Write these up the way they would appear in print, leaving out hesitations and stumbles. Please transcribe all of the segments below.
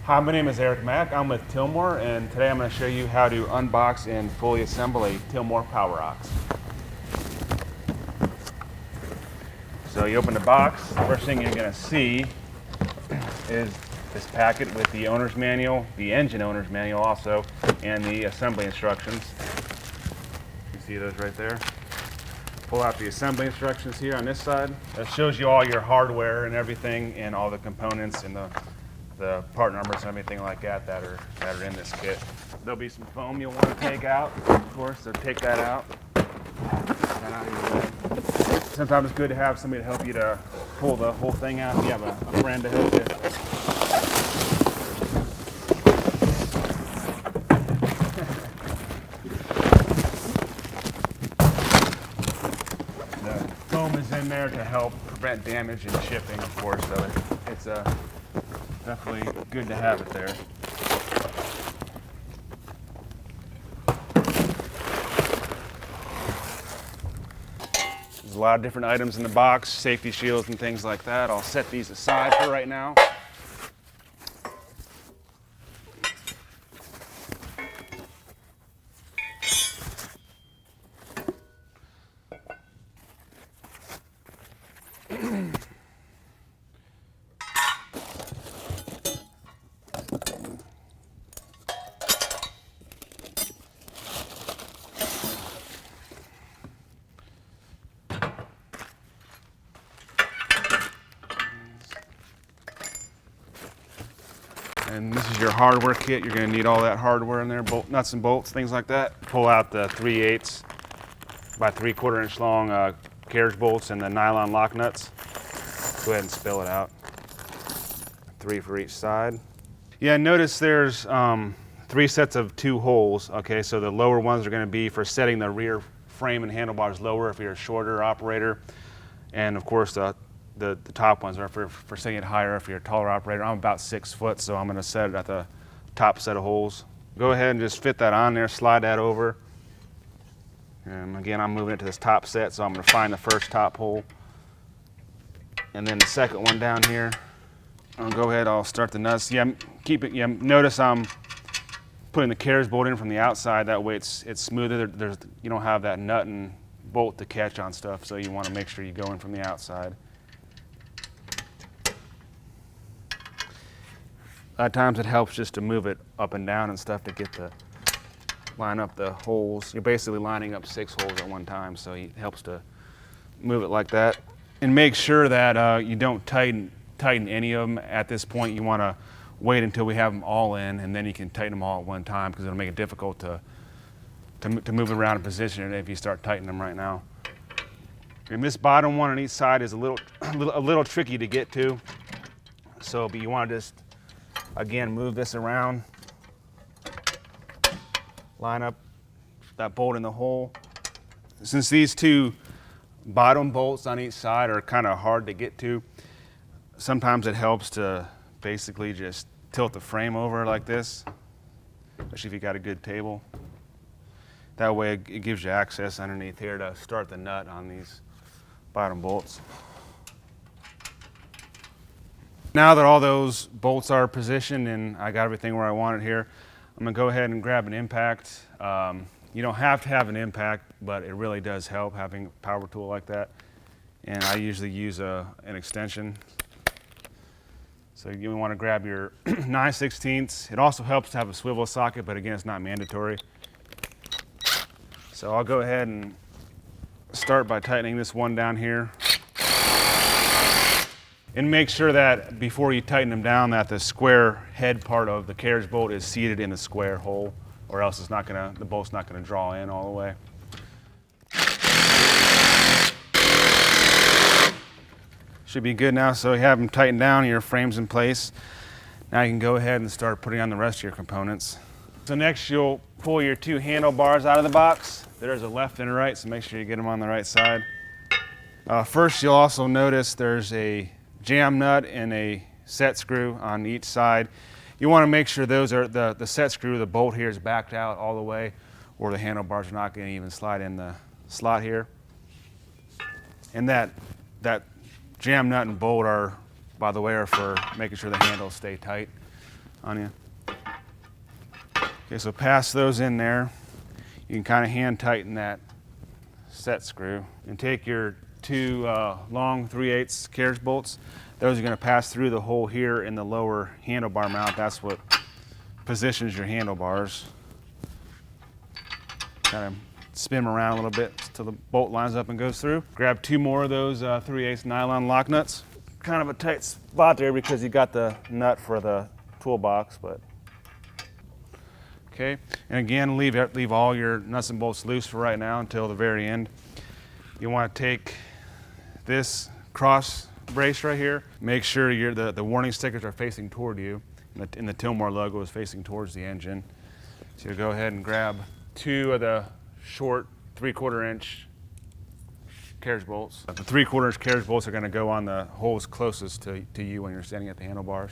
Hi, my name is Eric Mack. I'm with Tilmor, and today I'm going to show you how to unbox and fully assemble a Tilmor Power Ox. So you open the box, first thing you're going to see is this packet with the owner's manual, the engine owner's manual also, and the assembly instructions. You see those right there. Pull out the assembly instructions here on this side. That shows you all your hardware and everything, and all the components and the part numbers and everything like that that are in this kit. There'll be some foam you'll want to take out, of course, so take that out. Sometimes it's good to have somebody to help you to pull the whole thing out if you have a friend to help you. The foam is in there to help prevent damage and shipping, of course, so it's definitely good to have it there. There's a lot of different items in the box, safety shields and things like that. I'll set these aside for right now. And this is your hardware kit. You're going to need all that hardware in there, nuts and bolts, things like that. Pull out the 3/8 by 3/4 inch long carriage bolts and the nylon lock nuts. Go ahead and spill it out. 3 for each side. Yeah, notice there's 3 sets of 2 holes. Okay, so the lower ones are going to be for setting the rear frame and handlebars lower if you're a shorter operator. And of course, the top ones are for setting it higher if you're a taller operator. I'm about 6 foot, so I'm going to set it at the top set of holes. Go ahead and just fit that on there, slide that over. And again, I'm moving it to this top set, so I'm going to find the first top hole. And then the second one down here. I'll go ahead, I'll start the nuts. Yeah, keep it. Yeah, notice I'm putting the carriage bolt in from the outside. That way it's smoother. You don't have that nut and bolt to catch on stuff, so you want to make sure you go in from the outside. A lot of times it helps just to move it up and down and stuff to get line up the holes. You're basically lining up 6 holes at one time, so it helps to move it like that. And make sure that you don't tighten any of them at this point. You want to wait until we have them all in, and then you can tighten them all at one time, because it'll make it difficult to move around and position it if you start tightening them right now. And this bottom one on each side is a little tricky to get to. So, but you want to just, again, move this around, line up that bolt in the hole. Since these 2 bottom bolts on each side are kind of hard to get to, sometimes it helps to basically just tilt the frame over like this, especially if you got a good table. That way it gives you access underneath here to start the nut on these bottom bolts. Now that all those bolts are positioned and I got everything where I want it here, I'm going to go ahead and grab an impact. You don't have to have an impact, but it really does help having a power tool like that. And I usually use an extension. So you want to grab your 9/16. It also helps to have a swivel socket, but again, it's not mandatory. So I'll go ahead and start by tightening this one down here. And make sure that before you tighten them down that the square head part of the carriage bolt is seated in the square hole, or else the bolt's not going to draw in all the way. Should be good now. So you have them tightened down, your frame's in place. Now you can go ahead and start putting on the rest of your components. So next you'll pull your 2 handlebars out of the box. There's a left and a right, so make sure you get them on the right side. First, you'll also notice there's a jam nut and a set screw on each side. You want to make sure those are the set screw, the bolt here is backed out all the way, or the handlebars are not going to even slide in the slot here. And that jam nut and bolt are, by the way, are for making sure the handles stay tight. on you. Okay, so pass those in there. You can kind of hand tighten that set screw and take your two long 3/8 carriage bolts. Those are going to pass through the hole here in the lower handlebar mount. That's what positions your handlebars. Kind of spin them around a little bit till the bolt lines up and goes through. Grab two more of those 3/8 nylon lock nuts. Kind of a tight spot there because you got the nut for the toolbox, but okay. And again, leave all your nuts and bolts loose for right now until the very end. You want to take this cross brace right here. Make sure the warning stickers are facing toward you, and the Tilmor logo is facing towards the engine. So you go ahead and grab two of the short 3/4 inch carriage bolts. The 3/4 inch carriage bolts are going to go on the holes closest to you when you're standing at the handlebars,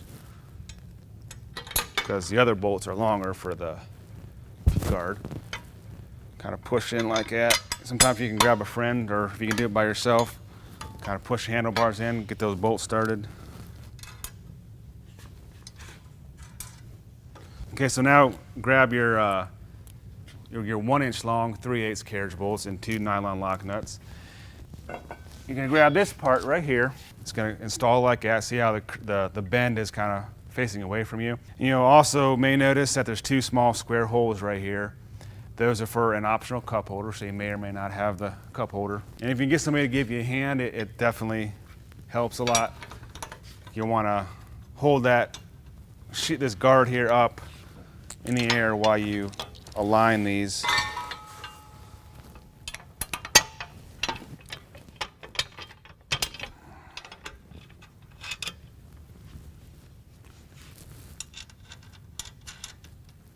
because the other bolts are longer for the guard. Kind of push in like that. Sometimes you can grab a friend, or if you can do it by yourself, kind of push handlebars in, get those bolts started. Okay, so now grab your 1 inch long 3/8 carriage bolts and two nylon lock nuts. You're going to grab this part right here. It's going to install like that. See how the bend is kind of facing away from you. You know, also may notice that there's two small square holes right here. Those are for an optional cup holder, so you may or may not have the cup holder. And if you can get somebody to give you a hand, it definitely helps a lot. You'll want to hold this guard here up in the air while you align these.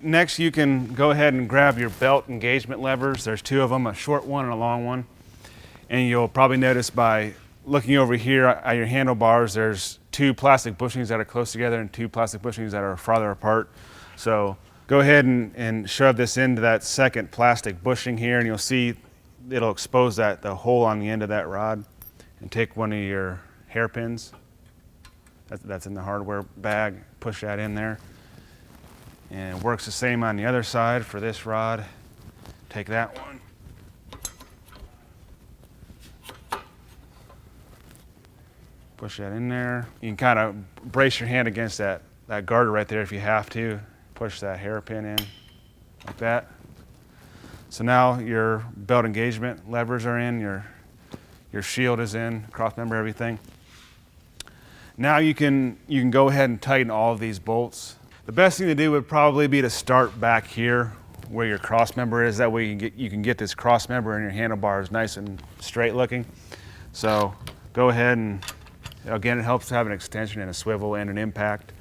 Next, you can go ahead and grab your belt engagement levers. There's two of them, a short one and a long one. And you'll probably notice by looking over here at your handlebars, there's two plastic bushings that are close together and two plastic bushings that are farther apart. So go ahead and shove this into that second plastic bushing here, and you'll see it'll expose the hole on the end of that rod. And take one of your hairpins that's in the hardware bag, push that in there. And it works the same on the other side for this rod. Take that one. Push that in there. You can kind of brace your hand against that garter right there if you have to. Push that hairpin in like that. So now your belt engagement levers are in, your shield is in, cross member, everything. Now you can go ahead and tighten all of these bolts. The best thing to do would probably be to start back here where your cross member is. That way you can get this cross member and your handlebars nice and straight looking. So go ahead and, again, it helps to have an extension and a swivel and an impact.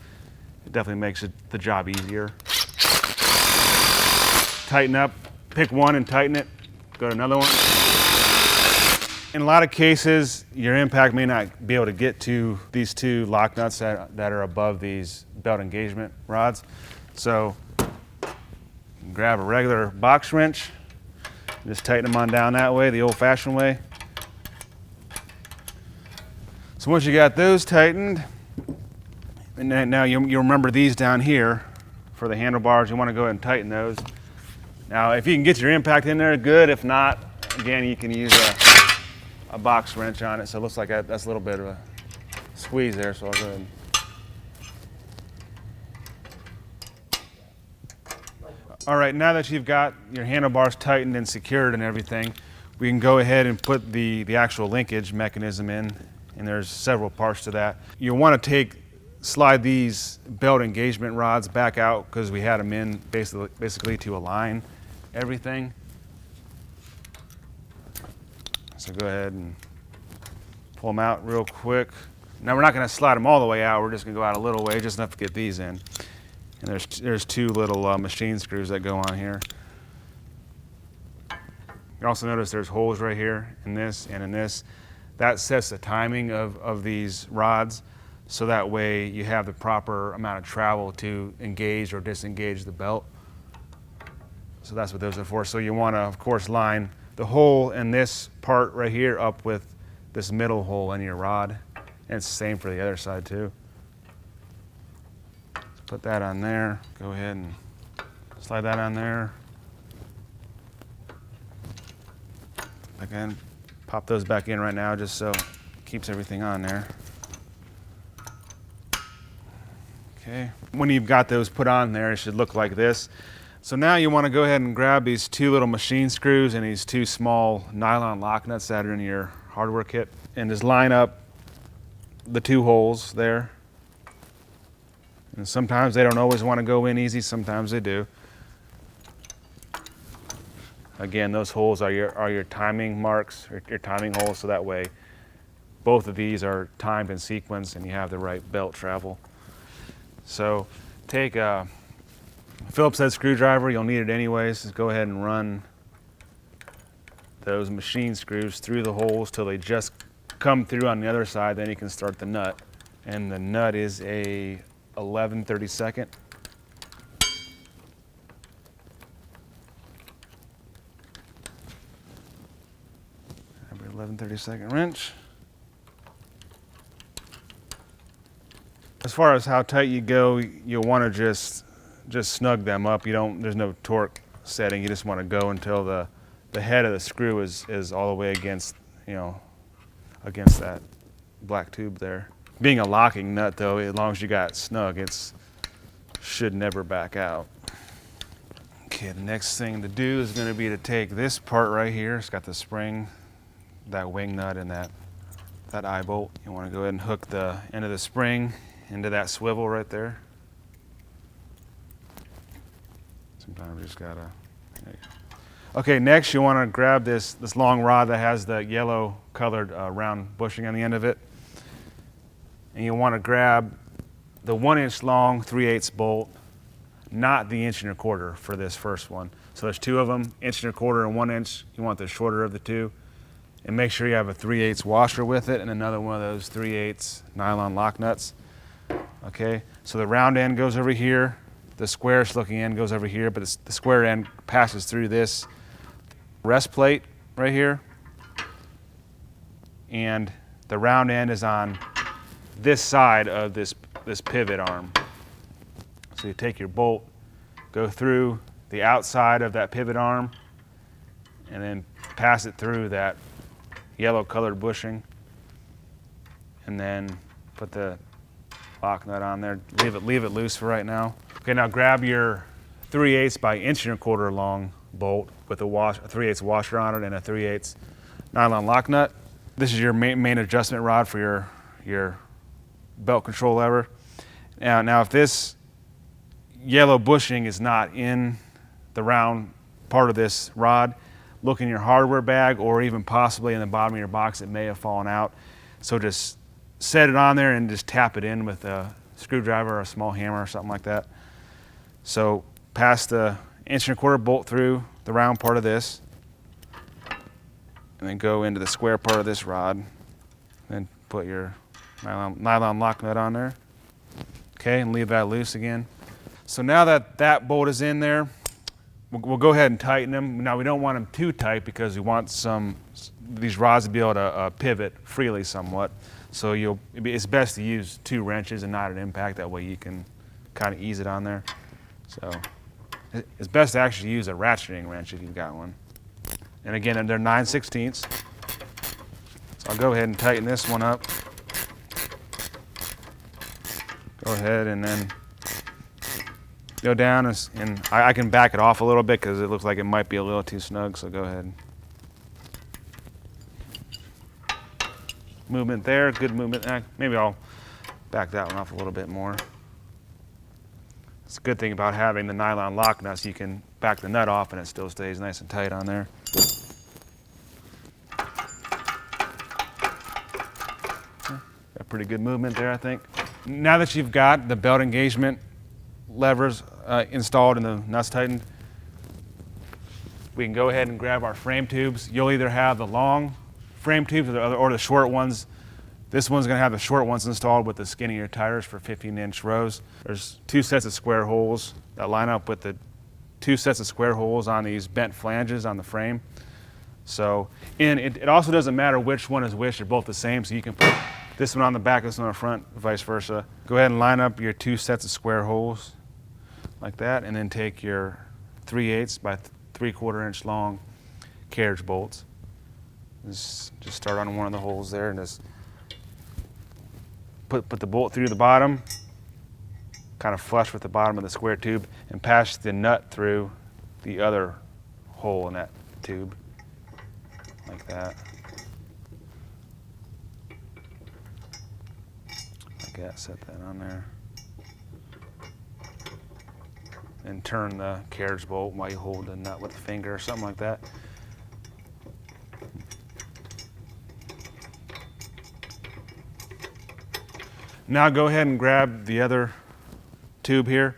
It definitely makes the job easier. Tighten up, pick one and tighten it. Go to another one. In a lot of cases, your impact may not be able to get to these two lock nuts that are above these belt engagement rods. So grab a regular box wrench, just tighten them on down that way, the old-fashioned way. So once you got those tightened, and now you remember these down here for the handlebars. You want to go ahead and tighten those. Now, if you can get your impact in there, good. If not, again, you can use a box wrench on it. So it looks like that's a little bit of a squeeze there, so I'll go ahead and. All right, now that you've got your handlebars tightened and secured and everything, we can go ahead and put the actual linkage mechanism in, and there's several parts to that. You'll want to slide these belt engagement rods back out because we had them in basically to align everything. So go ahead and pull them out real quick. Now we're not going to slide them all the way out, we're just going to go out a little way, just enough to get these in. And there's two little machine screws that go on here. You also notice there's holes right here in this and in this. That sets the timing of these rods, so that way you have the proper amount of travel to engage or disengage the belt. So that's what those are for. So you want to, of course, line the hole in this part right here up with this middle hole in your rod. And it's the same for the other side too. Put that on there. Go ahead and slide that on there. Again, pop those back in right now just so it keeps everything on there. Okay. When you've got those put on there, it should look like this. So now you want to go ahead and grab these 2 little machine screws and these 2 small nylon lock nuts that are in your hardware kit, and just line up the 2 holes there. And sometimes they don't always want to go in easy, sometimes they do. Again, those holes are your timing marks, or your timing holes, so that way both of these are timed in sequence and you have the right belt travel. So take a Phillips head screwdriver, you'll need it anyways. Just go ahead and run those machine screws through the holes till they just come through on the other side, then you can start the nut. And the nut is a 11/32. 11/32 wrench. As far as how tight you go, you'll want to just snug them up. There's no torque setting. You just want to go until the head of the screw is all the way against, against that black tube there. Being a locking nut though, as long as you got it snug, it should never back out. Okay, the next thing to do is going to be to take this part right here. It's got the spring, that wing nut, and that eye bolt. You want to go ahead and hook the end of the spring into that swivel right there. Sometimes you just gotta. Okay, next you want to grab this long rod that has the yellow colored round bushing on the end of it, and you want to grab the 1-inch long 3/8 bolt, not the 1 1/4 for this first one. So there's 2 of them, 1 1/4 and 1 inch. You want the shorter of the 2, and make sure you have a 3/8 washer with it and another one of those 3/8 nylon lock nuts. Okay, so the round end goes over here, the squarish looking end goes over here, but the square end passes through this rest plate right here, and the round end is on this side of this pivot arm. So you take your bolt, go through the outside of that pivot arm, and then pass it through that yellow colored bushing, and then put the lock nut on there. Leave it loose for right now. Okay, now grab your 3/8 by 1 1/4 long bolt with a 3/8 washer on it and a 3/8 nylon lock nut. This is your main adjustment rod for your belt control lever. Now if this yellow bushing is not in the round part of this rod, look in your hardware bag or even possibly in the bottom of your box. It may have fallen out. So just set it on there and just tap it in with a screwdriver or a small hammer or something like that. So pass the 1 1/4 bolt through the round part of this, and then go into the square part of this rod. Then put your nylon lock nut on there. Okay, and leave that loose again. So now that bolt is in there, we'll go ahead and tighten them. Now we don't want them too tight because we want these rods to be able to pivot freely somewhat. So it's best to use 2 wrenches and not an impact. That way you can kind of ease it on there. So it's best to actually use a ratcheting wrench if you've got one. And again, they're 9/16. So I'll go ahead and tighten this one up. Go ahead and then go down, and I can back it off a little bit because it looks like it might be a little too snug, so go ahead. Movement there, good movement. Maybe I'll back that one off a little bit more. It's a good thing about having the nylon lock nuts, you can back the nut off and it still stays nice and tight on there. Got pretty good movement there, I think. Now that you've got the belt engagement levers installed and the nuts tightened, we can go ahead and grab our frame tubes. You'll either have the long frame tubes or the short ones. This one's going to have the short ones installed with the skinnier tires for 15-inch rows. There's 2 sets of square holes that line up with the 2 sets of square holes on these bent flanges on the frame. So, and it also doesn't matter which one is which, they're both the same, so you can put This one on the back, this one on the front, vice versa. Go ahead and line up your 2 sets of square holes like that, and then take your 3/8 by 3/4 inch long carriage bolts. Just start on one of the holes there and just put the bolt through the bottom, kind of flush with the bottom of the square tube, and pass the nut through the other hole in that tube, like that. Like that, set that on there. And turn the carriage bolt while you hold the nut with the finger or something like that. Now go ahead and grab the other tube here,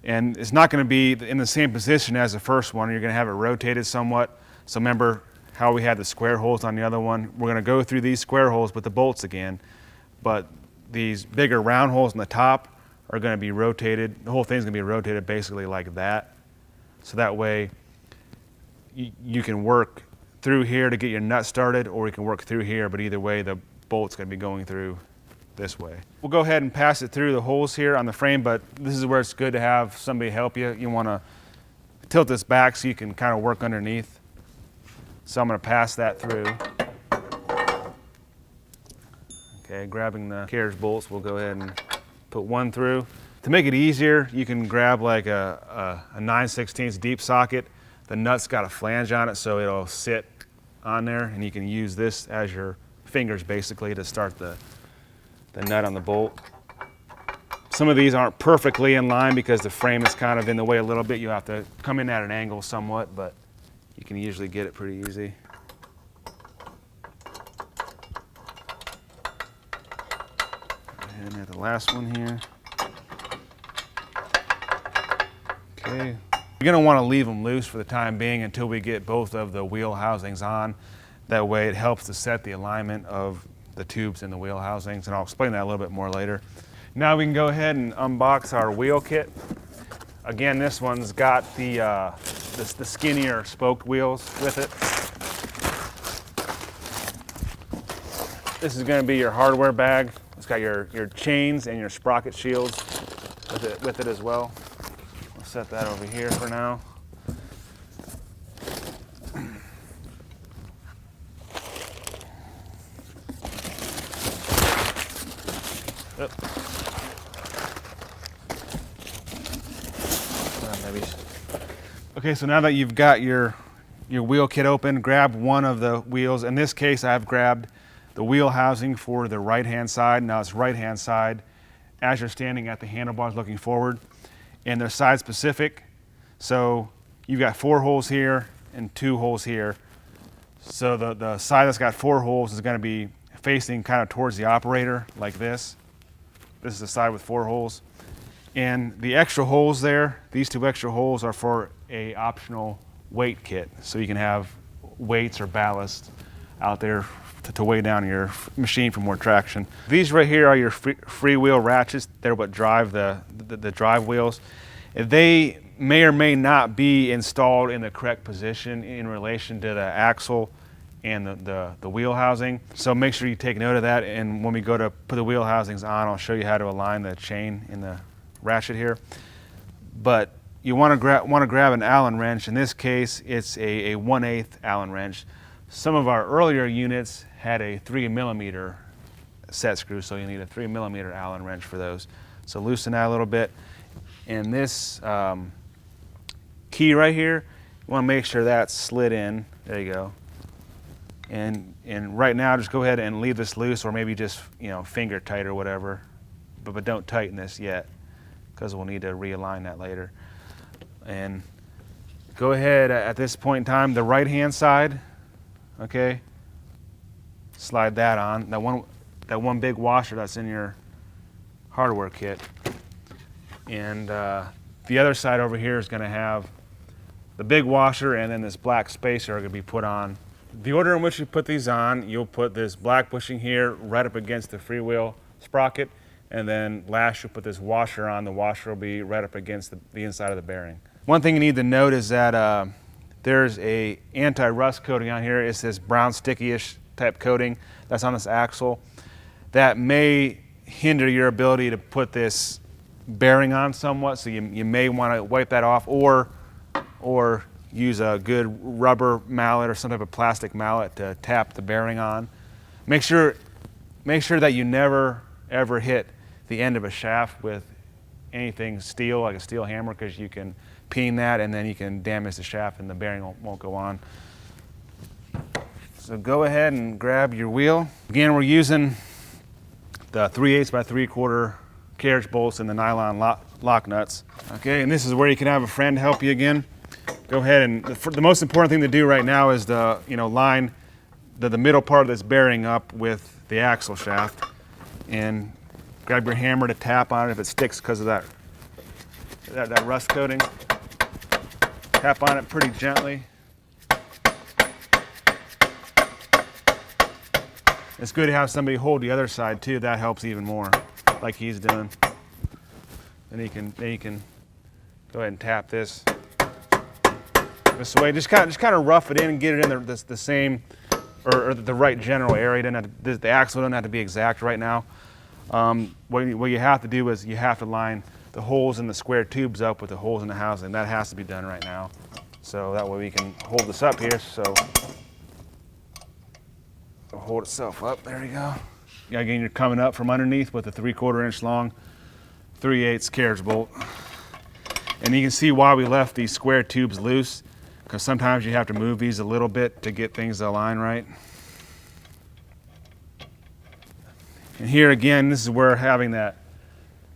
and it's not going to be in the same position as the first one. You're going to have it rotated somewhat. So remember how we had the square holes on the other one? We're going to go through these square holes with the bolts again, but these bigger round holes on the top are going to be rotated. The whole thing's going to be rotated basically like that. So that way you can work through here to get your nut started, or you can work through here, but either way the bolt's going to be going through this way. We'll go ahead and pass it through the holes here on the frame, but this is where it's good to have somebody help you. You want to tilt this back so you can kind of work underneath. So I'm going to pass that through. Okay, grabbing the carriage bolts, we'll go ahead and put one through. To make it easier, you can grab like a 9/16 deep socket. The nut's got a flange on it, so it'll sit on there, and you can use this as your fingers basically to start the nut on the bolt. Some of these aren't perfectly in line because the frame is kind of in the way a little bit. You have to come in at an angle somewhat, but you can usually get it pretty easy. And at the last one here. Okay. You're going to want to leave them loose for the time being until we get both of the wheel housings on. That way it helps to set the alignment of the tubes in the wheel housings, and I'll explain that a little bit more later. Now we can go ahead and unbox our wheel kit. Again, this one's got the skinnier spoked wheels with it. This is going to be your hardware bag. It's got your chains and your sprocket shields with it as well. I'll set that over here for now. Okay, so now that you've got your wheel kit open, grab one of the wheels. In this case, I've grabbed the wheel housing for the right-hand side. Now it's right-hand side as you're standing at the handlebars looking forward, and they're side specific. So you've got 4 holes here and 2 holes here. So the side that's got 4 holes is going to be facing kind of towards the operator like this. This is the side with 4 holes. And the extra holes there, these 2 extra holes are for a optional weight kit. So you can have weights or ballast out there to weigh down your machine for more traction. These right here are your free wheel ratchets. They're what drive the drive wheels. They may or may not be installed in the correct position in relation to the axle and the wheel housing. So make sure you take note of that, and when we go to put the wheel housings on, I'll show you how to align the chain in the ratchet here. But you want to grab an Allen wrench. In this case, it's a 1/8 Allen wrench. Some of our earlier units had a 3mm set screw, so you need a 3mm Allen wrench for those. So loosen that a little bit. And this key right here, you want to make sure that's slid in. There you go. And right now, just go ahead and leave this loose, or maybe just finger tight or whatever. But don't tighten this yet, because we'll need to realign that later. And go ahead at this point in time, the right-hand side, okay, slide that on. That one big washer that's in your hardware kit. And the other side over here is going to have the big washer, and then this black spacer are going to be put on. The order in which you put these on, you'll put this black bushing here right up against the freewheel sprocket, and then last you'll put this washer on. The washer will be right up against the inside of the bearing. One thing you need to note is that there's a anti-rust coating on here. It's this brown sticky-ish type coating that's on this axle. that may hinder your ability to put this bearing on somewhat, so you may want to wipe that off, or use a good rubber mallet or some type of plastic mallet to tap the bearing on. Make sure that you never ever hit the end of a shaft with anything steel, like a steel hammer, because you can peen that and then you can damage the shaft and the bearing won't go on. So go ahead and grab your wheel. Again, we're using the 3/8 by 3/4 carriage bolts and the nylon lock nuts. Okay, and this is where you can have a friend help you again. Go ahead, and the most important thing to do right now is to line the middle part of this bearing up with the axle shaft, and grab your hammer to tap on it if it sticks because of that rust coating. Tap on it pretty gently. It's good to have somebody hold the other side too. That helps even more, like he's doing. Then you can go ahead and tap this way. Just kind of rough it in and get it in the same or the right general area. The axle doesn't have to be exact right now. What you have to do is you have to line the holes in the square tubes up with the holes in the housing. That has to be done right now. So that way we can hold this up here. So it'll hold itself up. There you go. Again, you're coming up from underneath with a 3/4 inch long 3/8 carriage bolt. And you can see why we left these square tubes loose, because sometimes you have to move these a little bit to get things to align right. And here again, this is where having that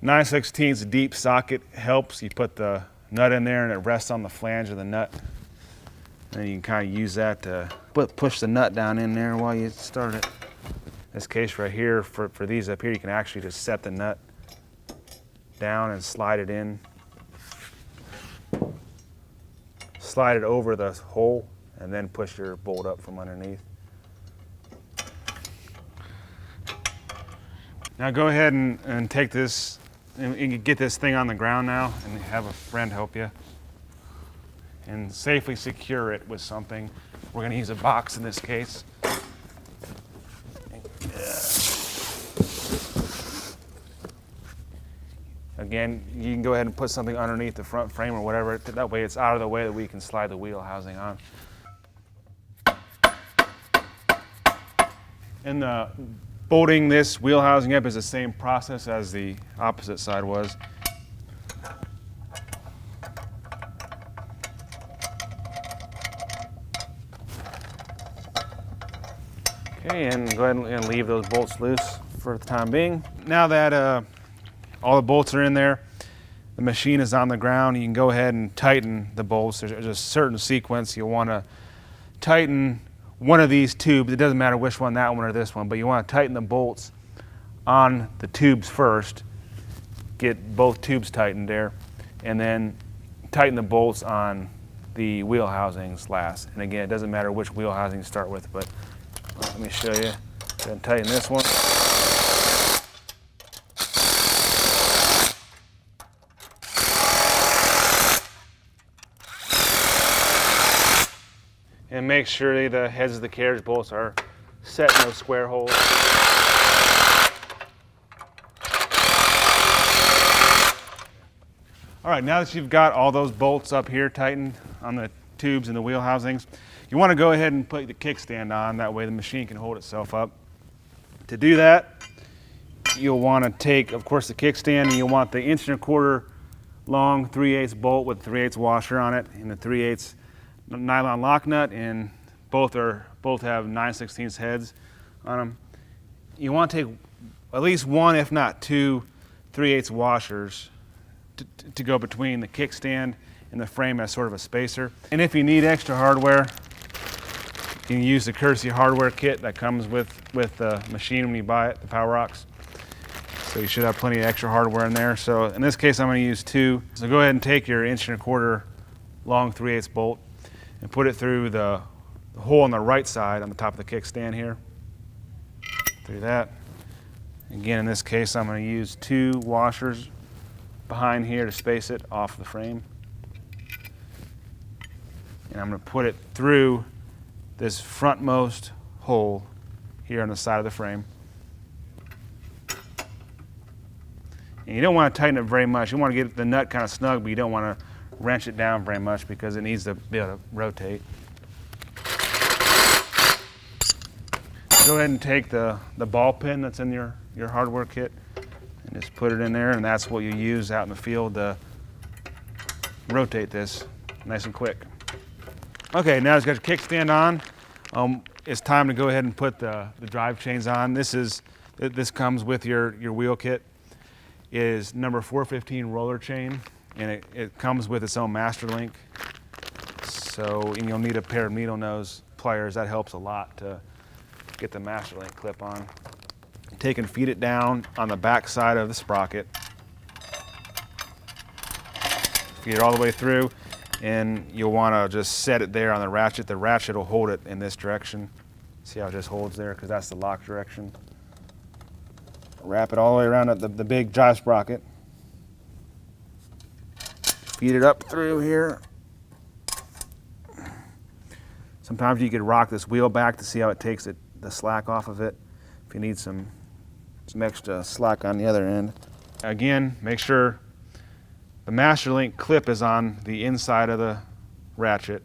9/16 deep socket helps. You put the nut in there and it rests on the flange of the nut. And you can kind of use that to push the nut down in there while you start it. In this case right here, for these up here, you can actually just set the nut down and slide it in. Slide it over the hole and then push your bolt up from underneath. Now go ahead and take this and get this thing on the ground now and have a friend help you. And safely secure it with something. We're going to use a box in this case. Again, you can go ahead and put something underneath the front frame or whatever. That way it's out of the way that we can slide the wheel housing on. And bolting this wheel housing up is the same process as the opposite side was. Okay, and go ahead and leave those bolts loose for the time being. Now that all the bolts are in there, the machine is on the ground, you can go ahead and tighten the bolts. There's a certain sequence. You'll want to tighten one of these tubes. It doesn't matter which one, that one or this one, but you want to tighten the bolts on the tubes first. Get both tubes tightened there, and then tighten the bolts on the wheel housings last. And again, it doesn't matter which wheel housing you start with, but let me show you. Then tighten this one. And make sure the heads of the carriage bolts are set in those square holes. All right, now that you've got all those bolts up here tightened on the tubes and the wheel housings, you want to go ahead and put the kickstand on. That way the machine can hold itself up. To do that, you'll want to take, of course, the kickstand, and you'll want the 1¼ inch long 3/8 bolt with 3/8 washer on it and the 3/8 nylon lock nut, and both have 9/16 heads on them. You want to take at least one, if not two, 3/8 washers to go between the kickstand and the frame as sort of a spacer. And if you need extra hardware, you can use the courtesy hardware kit that comes with the machine when you buy it, the Power Ox. So you should have plenty of extra hardware in there. So in this case, I'm going to use two. So go ahead and take your 1¼ inch long 3/8 bolt and put it through the hole on the right side on the top of the kickstand here. Through that. Again, in this case, I'm going to use two washers behind here to space it off the frame. And I'm going to put it through this frontmost hole here on the side of the frame. And you don't want to tighten it very much. You want to get the nut kind of snug, but you don't want to wrench it down very much because it needs to be able to rotate. Go ahead and take the ball pin that's in your hardware kit and just put it in there, and that's what you use out in the field to rotate this nice and quick. Okay, now it's got your kickstand on. It's time to go ahead and put the drive chains on. This comes with your wheel kit. It is number 415 roller chain, and it comes with its own master link. And you'll need a pair of needle nose pliers. That helps a lot to get the master link clip on. Take and feed it down on the back side of the sprocket. Feed it all the way through, and you'll want to just set it there on the ratchet. The ratchet will hold it in this direction. See how it just holds there, because that's the lock direction. Wrap it all the way around the big drive sprocket. Feed it up through here. Sometimes you could rock this wheel back to see how it takes the slack off of it, if you need some extra slack on the other end. Again, make sure the master link clip is on the inside of the ratchet.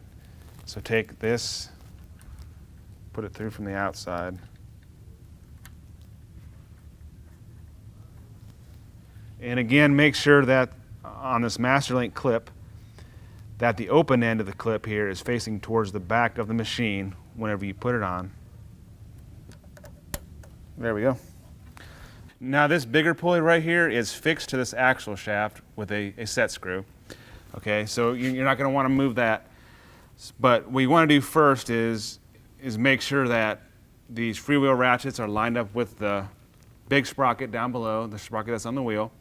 So take this, put it through from the outside. And again, make sure that on this master link clip, that the open end of the clip here is facing towards the back of the machine whenever you put it on. There we go. Now this bigger pulley right here is fixed to this axle shaft with a set screw. Okay, so you're not going to want to move that. But what you want to do first is make sure that these freewheel ratchets are lined up with the big sprocket down below, the sprocket that's on the wheel.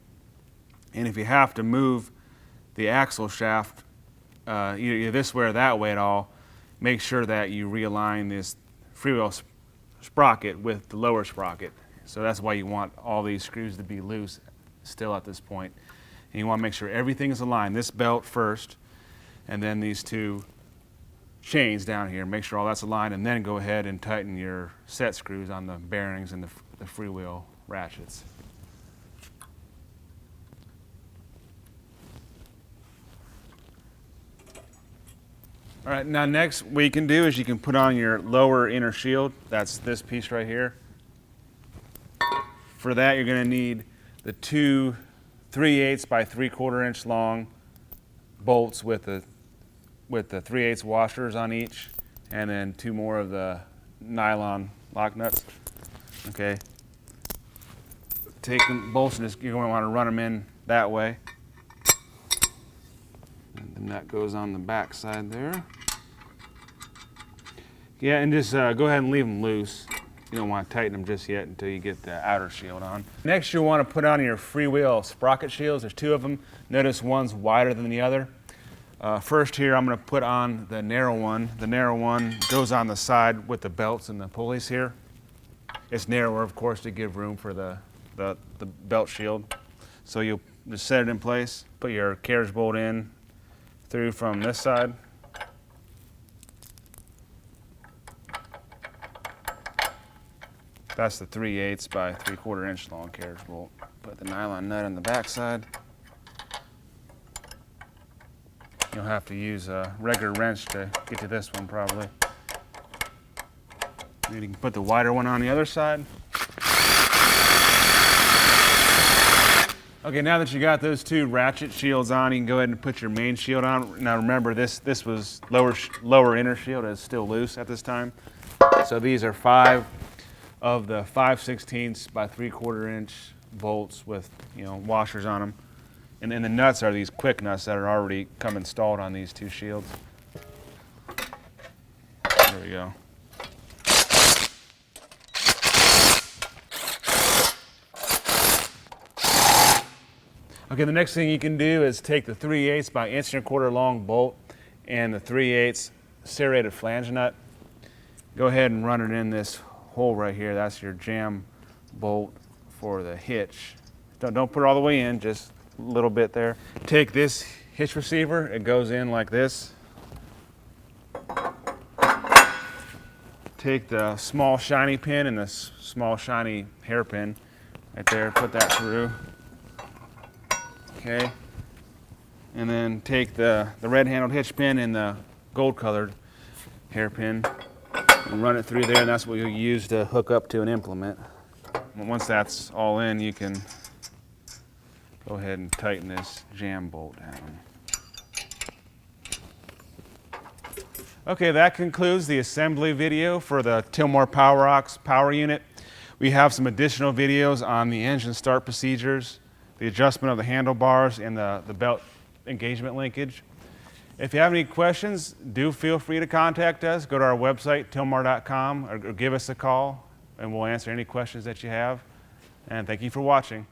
And if you have to move the axle shaft either this way or that way at all, make sure that you realign this freewheel sprocket with the lower sprocket. So that's why you want all these screws to be loose still at this point. And you want to make sure everything is aligned. This belt first, and then these two chains down here. Make sure all that's aligned, and then go ahead and tighten your set screws on the bearings and the freewheel ratchets. All right, now next what you can do is you can put on your lower inner shield. That's this piece right here. For that, you're going to need the two 3/8 by 3/4 inch long bolts with the 3/8 washers on each, and then two more of the nylon lock nuts. Okay. Take them bolts and you're going to want to run them in that way. And the nut goes on the back side there. Yeah, and just go ahead and leave them loose. You don't want to tighten them just yet until you get the outer shield on. Next, you'll want to put on your freewheel sprocket shields. There's two of them. Notice one's wider than the other. First here, I'm going to put on the narrow one. The narrow one goes on the side with the belts and the pulleys here. It's narrower, of course, to give room for the belt shield. So you'll just set it in place. Put your carriage bolt in through from this side. That's the 3/8 by 3/4 inch long carriage bolt. Put the nylon nut on the back side. You'll have to use a regular wrench to get to this one probably. And you can put the wider one on the other side. Okay, now that you got those two ratchet shields on, you can go ahead and put your main shield on. Now remember, this was lower inner shield is still loose at this time. So these are 5 of the 5/16 by 3/4 inch bolts with washers on them. And then the nuts are these quick nuts that are already come installed on these two shields. There we go. Okay, the next thing you can do is take the 3/8 by 1¼ inch long bolt and the 3/8 serrated flange nut. Go ahead and run it in this hole right here. That's your jam bolt for the hitch. Don't put it all the way in, just a little bit there. Take this hitch receiver, it goes in like this. Take the small shiny pin and the small shiny hairpin right there, put that through. Okay. And then take the red handled hitch pin and the gold colored hairpin and run it through there, and that's what you'll use to hook up to an implement. And once that's all in, you can go ahead and tighten this jam bolt down. Okay, that concludes the assembly video for the Tilmor Power Ox power unit. We have some additional videos on the engine start procedures, the adjustment of the handlebars, and the belt engagement linkage. If you have any questions, do feel free to contact us. Go to our website, tilmor.com, or give us a call, and we'll answer any questions that you have. And thank you for watching.